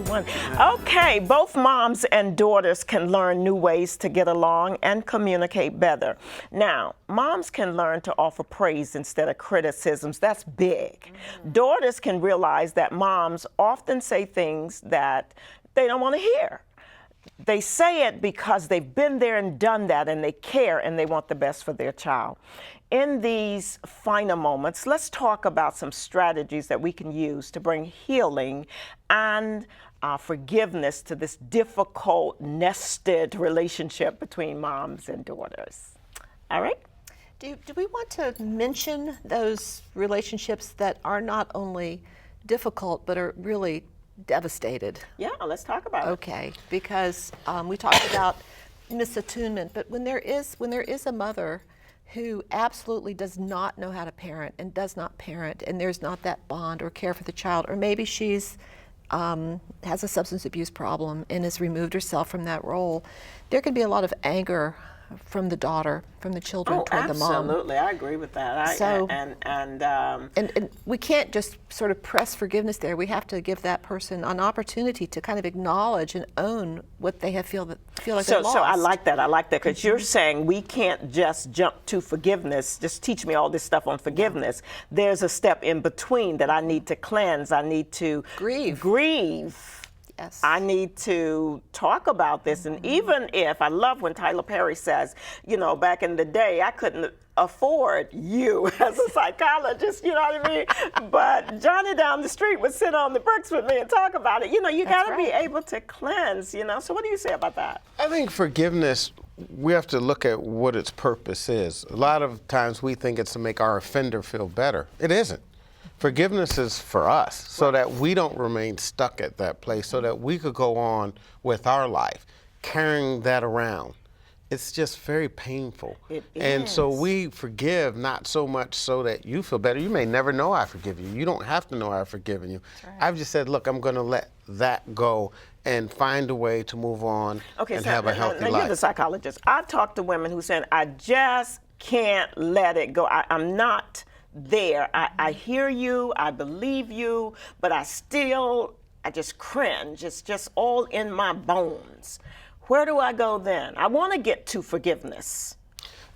everyone. Okay, both moms and daughters can learn new ways to get along and communicate better. Now, moms can learn to offer praise instead of criticisms. That's big. Daughters can realize that moms often say things that they don't want to hear. They say it because they've been there and done that, and they care and they want the best for their child. In these final moments, let's talk about some strategies that we can use to bring healing and forgiveness to this difficult, nested relationship between moms and daughters. All right? Do we want to mention those relationships that are not only difficult but are really devastated? Yeah, let's talk about it. Okay, because we talked about misattunement, but when there is a mother who absolutely does not know how to parent and does not parent, and there's not that bond or care for the child, or maybe she's has a substance abuse problem and has removed herself from that role, there can be a lot of anger from the daughter, from the children toward the mom. Absolutely, I agree with that. And we can't just sort of press forgiveness there. We have to give that person an opportunity to kind of acknowledge and own what they have feel like they lost. So I like that, because you're saying we can't just jump to forgiveness, just teach me all this stuff on forgiveness. There's a step in between that I need to cleanse, I need to grieve. Yes. I need to talk about this. And even if, I love when Tyler Perry says, you know, back in the day, I couldn't afford you as a psychologist, you know what I mean? But Johnny down the street would sit on the bricks with me and talk about it. You know, you got to be able to cleanse, you know. So what do you say about that? I think forgiveness, we have to look at what its purpose is. A lot of times we think it's to make our offender feel better. It isn't. Forgiveness is for us, so that we don't remain stuck at that place, so that we could go on with our life, carrying that around. It's just very painful. And so we forgive, not so much so that you feel better. You may never know I forgive you. You don't have to know I've forgiven you. I've just said, look, I'm going to let that go and find a way to move on and have a healthy life. You're the psychologist. I've talked to women who said, I just can't let it go. I'm not there. I hear you, I believe you, but I just cringe. It's just all in my bones. Where do I go then? I want to get to forgiveness.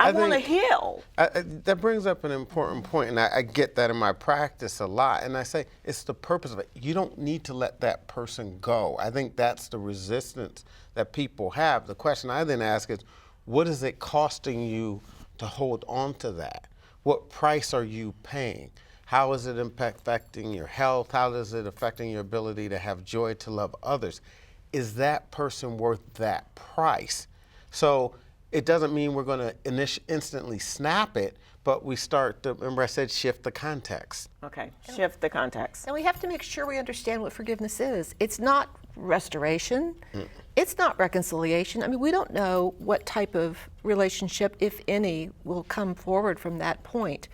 I want to heal. That brings up an important point, and I get that in my practice a lot. And I say, it's the purpose of it. You don't need to let that person go. I think that's the resistance that people have. The question I then ask is, what is it costing you to hold on to that? What price are you paying? How is it affecting your health? How is it affecting your ability to have joy, to love others? Is that person worth that price? So it doesn't mean we're going to instantly snap it, but we start to, remember I said, shift the context. Okay, shift the context. And we have to make sure we understand what forgiveness is. It's not restoration. It's not reconciliation. I mean, we don't know what type of relationship, if any, will come forward from that point.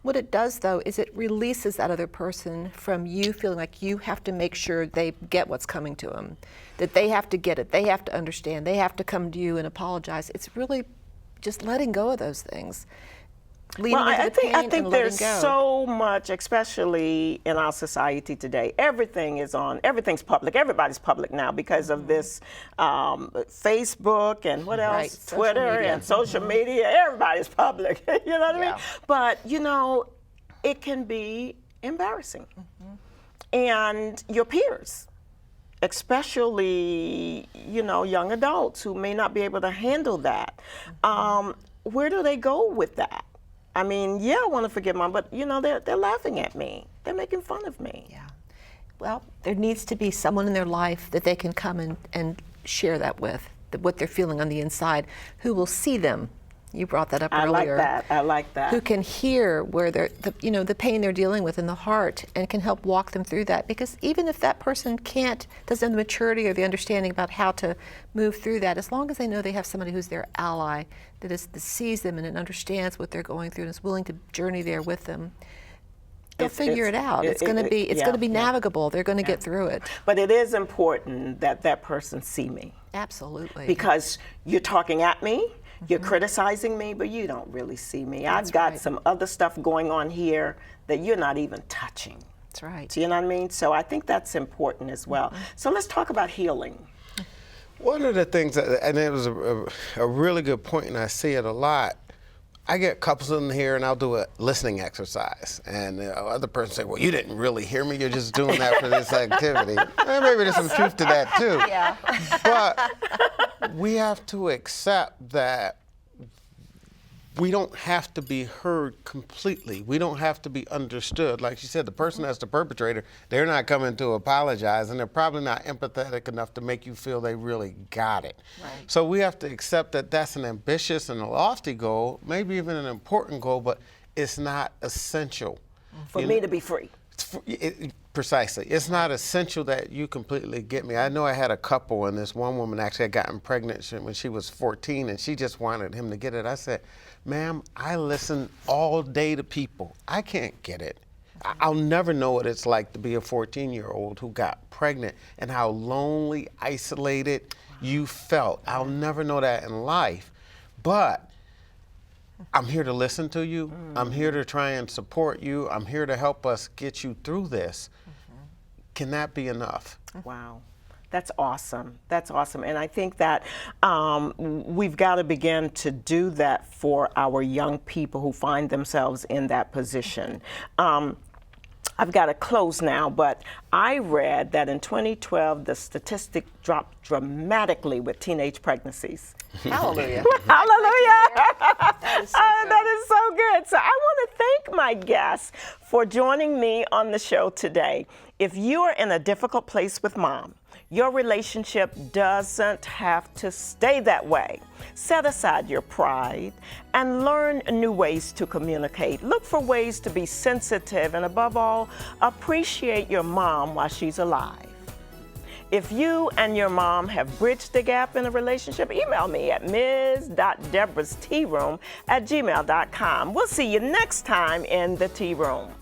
What it does, though, is it releases that other person from you feeling like you have to make sure they get what's coming to them, that they have to get it, they have to understand, they have to come to you and apologize. It's really just letting go of those things. I think there's so much, especially in our society today. Everything's public. Everybody's public now because of this Facebook and what else? Twitter and social media. Everybody's public. You know what I mean? But, you know, it can be embarrassing. And your peers, especially, you know, young adults who may not be able to handle that. Where do they go with that? I mean, yeah, I want to forgive Mom, but, you know, they're laughing at me. They're making fun of me. Yeah. Well, there needs to be someone in their life that they can come and share that with, what they're feeling on the inside, who will see them. You brought that up earlier. I like that. Who can hear where the pain they're dealing with in the heart and can help walk them through that. Because even if that person doesn't have the maturity or the understanding about how to move through that, as long as they know they have somebody who's their ally, that sees them and understands what they're going through and is willing to journey there with them, they'll figure it out. It's going to be navigable. They're going to get through it. But it is important that that person see me. Absolutely. Because you're talking at me. You're criticizing me, but you don't really see me. I've got some other stuff going on here that you're not even touching. That's right. Do you know what I mean? So I think that's important as well. So let's talk about healing. One of the things, and it was a really good point, and I see it a lot. I get couples in here, and I'll do a listening exercise, and the other person say, "Well, you didn't really hear me. You're just doing that for this activity." And maybe there's some truth to that too. Yeah. But we have to accept that we don't have to be heard completely. We don't have to be understood. Like you said, the person that's the perpetrator, they're not coming to apologize, and they're probably not empathetic enough to make you feel they really got it. Right. So we have to accept that that's an ambitious and a lofty goal, maybe even an important goal, but it's not essential. For me to be free. Precisely. It's not essential that you completely get me. I know I had a couple, and this one woman actually had gotten pregnant when she was 14, and she just wanted him to get it. I said, "Ma'am, I listen all day to people. I can't get it. I'll never know what it's like to be a 14-year-old who got pregnant and how lonely, isolated you felt. I'll never know that in life. But I'm here to listen to you. I'm here to try and support you. I'm here to help us get you through this." Can that be enough? Wow. That's awesome. That's awesome. And I think that we've got to begin to do that for our young people who find themselves in that position. I've got to close now, but I read that in 2012, the statistic dropped dramatically with teenage pregnancies. Hallelujah. Hallelujah. That is so good. That is so good. So I want to thank my guests for joining me on the show today. If you are in a difficult place with mom, your relationship doesn't have to stay that way. Set aside your pride and learn new ways to communicate. Look for ways to be sensitive and, above all, appreciate your mom while she's alive. If you and your mom have bridged the gap in a relationship, email me at ms.deborahstearoom@gmail.com. We'll see you next time in the Tea Room.